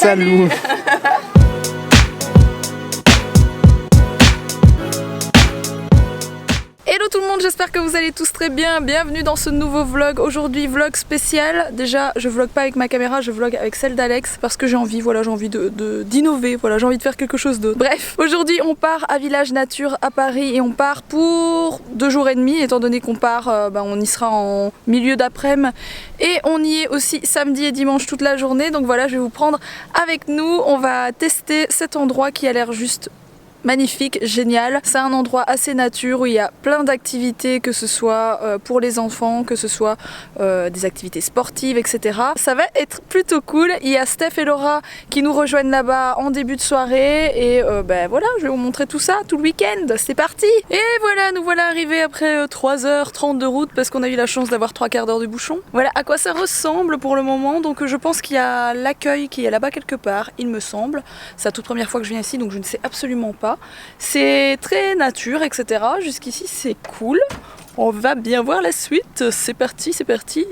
Salut. Hello tout le monde, j'espère que vous allez tous très bien. Bienvenue dans ce nouveau vlog. Aujourd'hui vlog spécial. Déjà je vlog pas avec ma caméra, je vlog avec celle d'Alex parce que j'ai envie, voilà, j'ai envie d'innover, voilà, j'ai envie de faire quelque chose d'autre. Bref, aujourd'hui on part à Village Nature à Paris et on part pour 2 jours et demi étant donné qu'on part, on y sera en milieu d'après-midi et on y est aussi samedi et dimanche toute la journée. Donc voilà, je vais vous prendre avec nous. On va tester cet endroit qui a l'air juste magnifique, génial. C'est un endroit assez nature où il y a plein d'activités, que ce soit pour les enfants, que ce soit des activités sportives, etc. Ça va être plutôt cool. Il y a Steph et Laura qui nous rejoignent là-bas en début de soirée et voilà, je vais vous montrer tout ça tout le week-end. C'est parti! Et voilà, nous voilà arrivés après 3h30 de route parce qu'on a eu la chance d'avoir 3/4 d'heure de bouchon. Voilà à quoi ça ressemble pour le moment. Donc je pense qu'il y a l'accueil qui est là-bas quelque part, il me semble. C'est la toute première fois que je viens ici, donc je ne sais absolument pas. C'est très nature, etc. Jusqu'ici c'est cool. On va bien voir la suite. C'est parti, c'est parti.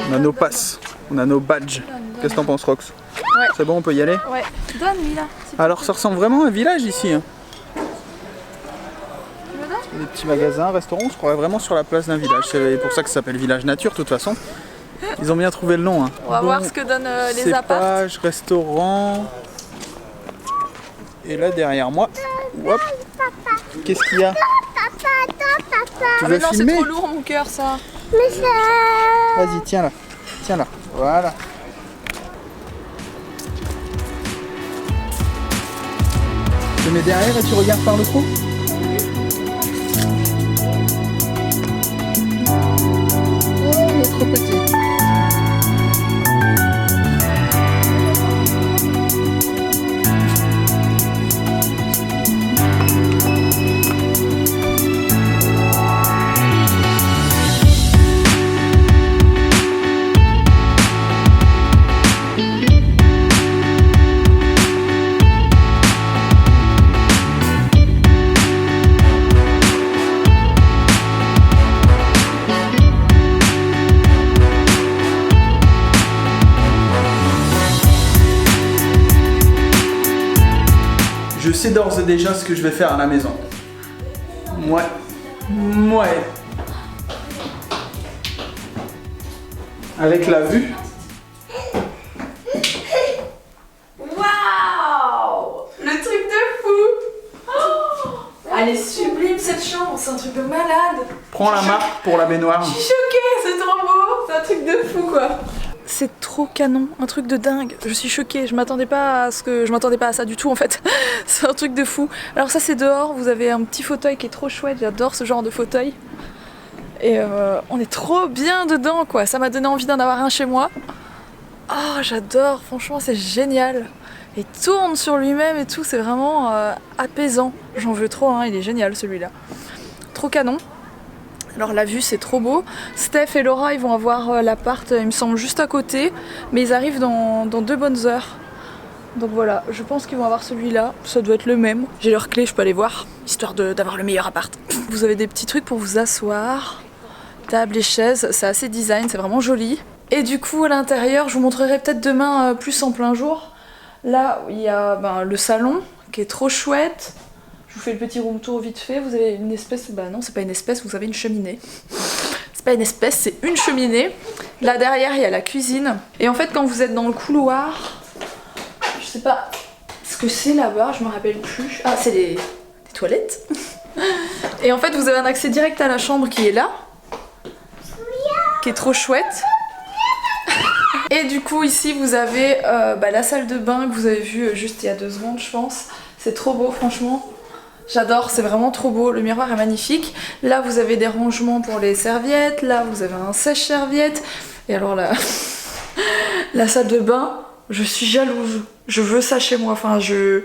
On a nos passes, on a nos badges. Qu'est-ce que t'en penses, Rox? Ouais. C'est bon, on peut y aller? Ouais, donne-lui là. Alors ça ressemble vraiment à un village ici. Hein. Des petits magasins, restaurants, on se croirait vraiment sur la place d'un village. C'est pour ça que ça s'appelle Village Nature de toute façon. Ils ont bien trouvé le nom. Hein. On va voir ce que donnent les apparts. Cépage, restaurant. Et là derrière moi, hop, qu'est-ce qu'il y a? Tu veux Mais non, c'est filmer? trop lourd mon cœur ça. Vas-y, tiens là. Tiens là. Voilà. Tu le mets derrière et tu regardes par le trou? Oh, il est trop petit. Je sais d'ores et déjà ce que je vais faire à la maison. Ouais. Avec la vue. Waouh! Le truc de fou! Oh, elle est sublime cette chambre, c'est un truc de malade! Prends la marque pour la baignoire. Je suis choquée, c'est trop beau! C'est un truc de fou quoi! C'est trop canon, un truc de dingue. Je suis choquée, je m'attendais pas à ça du tout en fait. C'est un truc de fou. Alors ça c'est dehors, vous avez un petit fauteuil qui est trop chouette, j'adore ce genre de fauteuil. Et on est trop bien dedans quoi, ça m'a donné envie d'en avoir un chez moi. Oh j'adore, franchement c'est génial. Il tourne sur lui-même et tout, c'est vraiment apaisant. J'en veux trop, hein, il est génial celui-là. Trop canon. Alors la vue c'est trop beau. Steph et Laura ils vont avoir l'appart il me semble juste à côté. Mais ils arrivent dans 2 bonnes heures. Donc voilà, je pense qu'ils vont avoir celui-là. Ça doit être le même. J'ai leur clé, je peux aller voir. Histoire d'avoir le meilleur appart. Vous avez des petits trucs pour vous asseoir. Table et chaises, c'est assez design, c'est vraiment joli. Et du coup à l'intérieur, je vous montrerai peut-être demain plus en plein jour. Là il y a le salon qui est trop chouette. Je vous fais le petit room tour vite fait. Vous avez une espèce, bah non c'est pas une espèce, vous avez une cheminée. c'est pas une espèce, c'est une cheminée. Là derrière il y a la cuisine. Et en fait quand vous êtes dans le couloir, je sais pas ce que c'est là-bas, je me rappelle plus. Ah c'est des toilettes. Et en fait vous avez un accès direct à la chambre qui est là, qui est trop chouette. Et du coup ici vous avez la salle de bain que vous avez vue juste il y a 2 secondes je pense. C'est trop beau franchement. J'adore, c'est vraiment trop beau, le miroir est magnifique. Là vous avez des rangements pour les serviettes, là vous avez un sèche-serviette. Et alors là, la salle de bain, je suis jalouse. Je veux ça chez moi, enfin c'est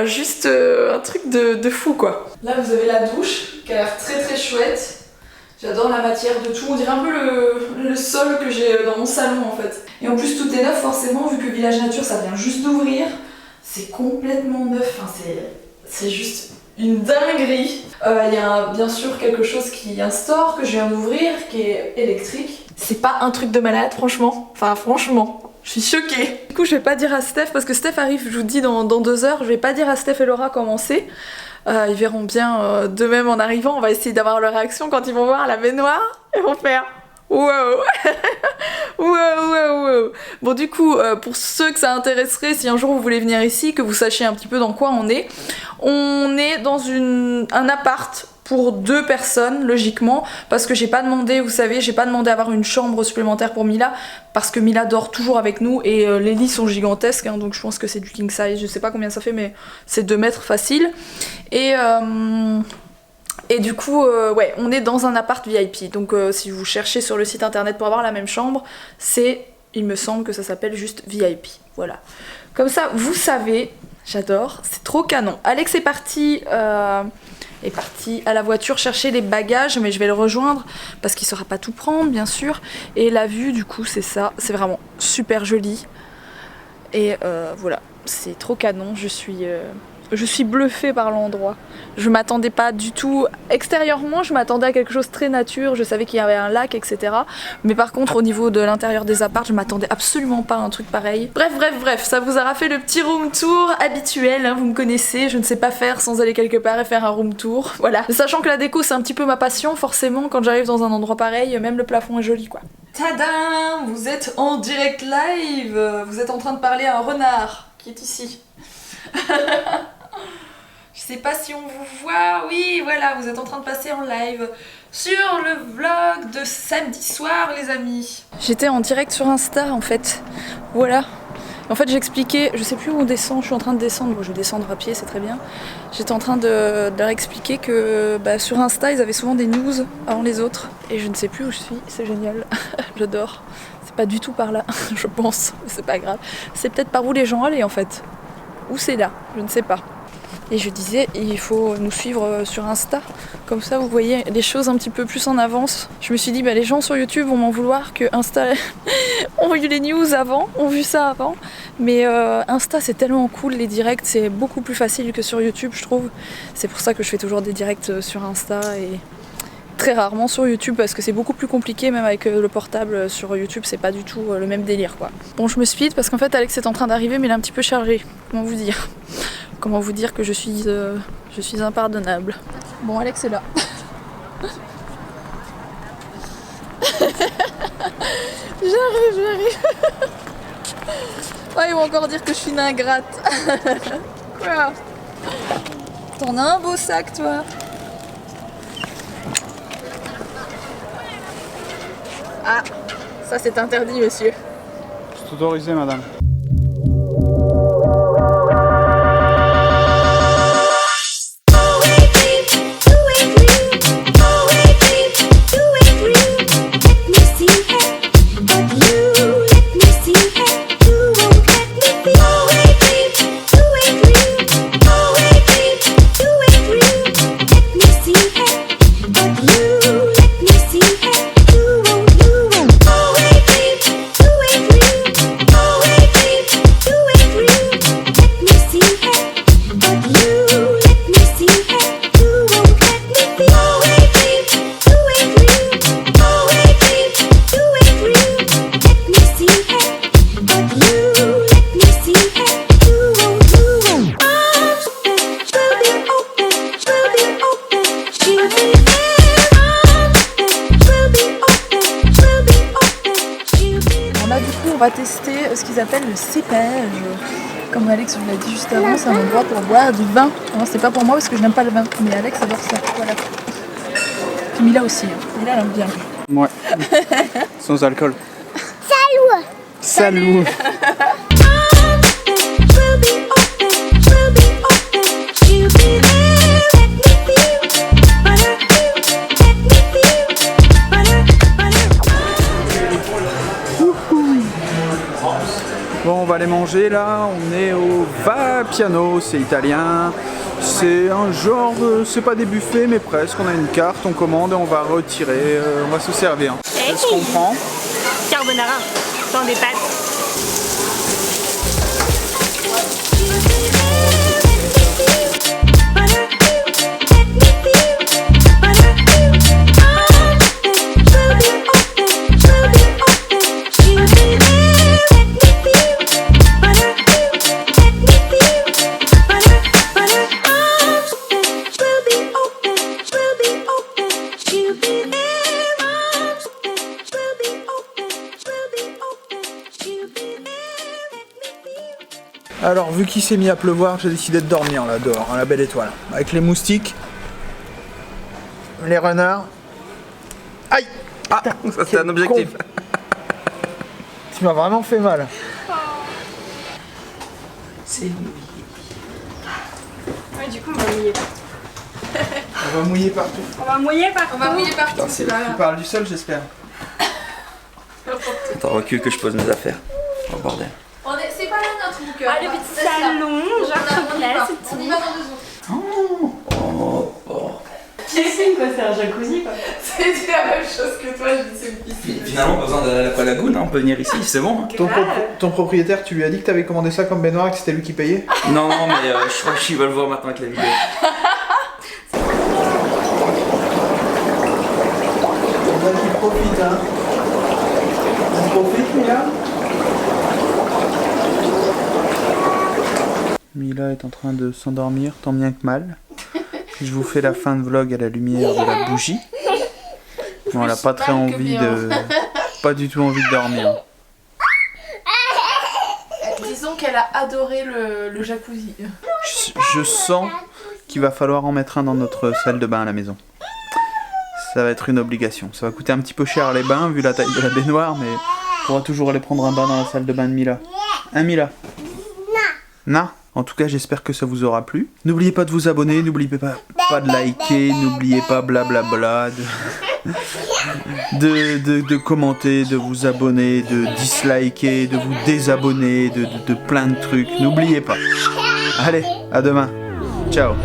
juste un truc de fou quoi. Là vous avez la douche qui a l'air très très chouette. J'adore la matière de tout, on dirait un peu le sol que j'ai dans mon salon en fait. Et en plus tout est neuf forcément, vu que Village Nature ça vient juste d'ouvrir. C'est complètement neuf, enfin, c'est juste une dinguerie. Il y a bien sûr quelque chose qui instaure, que je viens d'ouvrir, qui est électrique. C'est pas un truc de malade franchement, enfin franchement. Je suis choquée. Du coup je vais pas dire à Steph, parce que Steph arrive, je vous dis dans 2 heures, je vais pas dire à Steph et Laura comment c'est. Ils verront bien d'eux-mêmes en arrivant, on va essayer d'avoir leur réaction quand ils vont voir la baignoire. Ils vont faire wow. Wow. Bon du coup, pour ceux que ça intéresserait, si un jour vous voulez venir ici, que vous sachiez un petit peu dans quoi on est dans un appart pour 2 personnes logiquement, parce que j'ai pas demandé, vous savez, j'ai pas demandé à avoir une chambre supplémentaire pour Mila, parce que Mila dort toujours avec nous et les lits sont gigantesques, hein, donc je pense que c'est du king size, je sais pas combien ça fait mais c'est 2 mètres facile. Et du coup, ouais, on est dans un appart VIP, donc si vous cherchez sur le site internet pour avoir la même chambre, il me semble que ça s'appelle juste VIP, voilà. Comme ça, vous savez, j'adore, c'est trop canon. Alex est parti à la voiture chercher les bagages, mais je vais le rejoindre parce qu'il saura pas tout prendre bien sûr. Et la vue du coup c'est ça, c'est vraiment super joli. Et voilà, c'est trop canon, je suis bluffée par l'endroit. Je m'attendais pas du tout. Extérieurement, je m'attendais à quelque chose de très nature. Je savais qu'il y avait un lac, etc. Mais par contre, au niveau de l'intérieur des apparts, je m'attendais absolument pas à un truc pareil. Bref, ça vous aura fait le petit room tour habituel. Hein, vous me connaissez, je ne sais pas faire sans aller quelque part et faire un room tour. Voilà. Sachant que la déco, c'est un petit peu ma passion, forcément, quand j'arrive dans un endroit pareil, même le plafond est joli, quoi. Tadam! Vous êtes en direct live. Vous êtes en train de parler à un renard qui est ici. Je sais pas si on vous voit, oui voilà, vous êtes en train de passer en live sur le vlog de samedi soir les amis. J'étais en direct sur Insta en fait, voilà. En fait j'expliquais, je sais plus où on descend, je suis en train de descendre, bon, je vais descendre à pied c'est très bien. J'étais en train de leur expliquer que sur Insta ils avaient souvent des news avant les autres. Et je ne sais plus où je suis, c'est génial, j'adore. C'est pas du tout par là, je pense, c'est pas grave. C'est peut-être par où les gens allaient en fait. Ou c'est là, je ne sais pas. Et je disais, il faut nous suivre sur Insta, comme ça vous voyez les choses un petit peu plus en avance. Je me suis dit, les gens sur YouTube vont m'en vouloir que Insta ont vu les news avant, ont vu ça avant. Mais Insta c'est tellement cool, les directs c'est beaucoup plus facile que sur YouTube je trouve. C'est pour ça que je fais toujours des directs sur Insta et très rarement sur YouTube parce que c'est beaucoup plus compliqué, même avec le portable sur YouTube c'est pas du tout le même délire quoi. Bon je me speed parce qu'en fait Alex est en train d'arriver mais il est un petit peu chargé, comment vous dire que je suis impardonnable. Bon Alex est là. J'arrive. Oh, ils vont encore dire que je suis une ingrate. Quoi? T'en as un beau sac toi. Ah, ça c'est interdit monsieur. C'est autorisé madame. on va tester ce qu'ils appellent le cépage. Comme Alex vous l'a dit juste avant, c'est un endroit pour boire du vin. Non, c'est pas pour moi parce que je n'aime pas le vin, mais Alex adore ça. Voilà. Puis Mila aussi. Hein. Mila elle aime bien. Ouais. Sans alcool. Salut. Salut. Bon, on va aller manger là, on est au Va Piano, c'est italien. C'est un genre, c'est pas des buffets mais presque, on a une carte, on commande et on va retirer, on va se servir. Qu'est-ce qu'on prend? Carbonara, dans des pâtes. Alors, vu qu'il s'est mis à pleuvoir, j'ai décidé de dormir là dehors, à la belle étoile. Avec les moustiques, les renards. Aïe! Ah, ça c'était un objectif. Tu m'as vraiment fait mal. C'est mouillé. Ouais, du coup, on va mouiller. On va mouiller partout. On va mouiller partout. On va mouiller partout. Tu parles du sol, j'espère. Attends, recule que je pose mes affaires. Oh bordel. C'est pas là notre bouquin. Ah, le petit salon, genre sur place. On y va dans 2 secondes. C'est quoi, c'est un jacuzzi quoi. C'est la même chose que toi, je dis c'est une piscine. Finalement, pas besoin d'aller à l'Aqualagune, hein, on peut venir ici, c'est bon. Hein. Ton propriétaire, tu lui as dit que tu avais commandé ça comme baignoire et que c'était lui qui payait? Non, non, mais je crois qu'il va le voir maintenant avec la vidéo. On va qu'il profite, hein. On profite, Mila. Mila est en train de s'endormir, tant bien que mal. Je vous fais la fin de vlog à la lumière de la bougie. Bon, elle a pas très envie de... Pas du tout envie de dormir. Disons qu'elle a adoré le jacuzzi. Je sens qu'il va falloir en mettre un dans notre salle de bain à la maison. Ça va être une obligation. Ça va coûter un petit peu cher les bains vu la taille de la baignoire, mais on pourra toujours aller prendre un bain dans la salle de bain de Mila. Hein, Mila? Non. En tout cas, j'espère que ça vous aura plu. N'oubliez pas de vous abonner, n'oubliez pas de liker, n'oubliez pas blablabla, de commenter, de vous abonner, de disliker, de vous désabonner, de plein de trucs. N'oubliez pas. Allez, à demain. Ciao.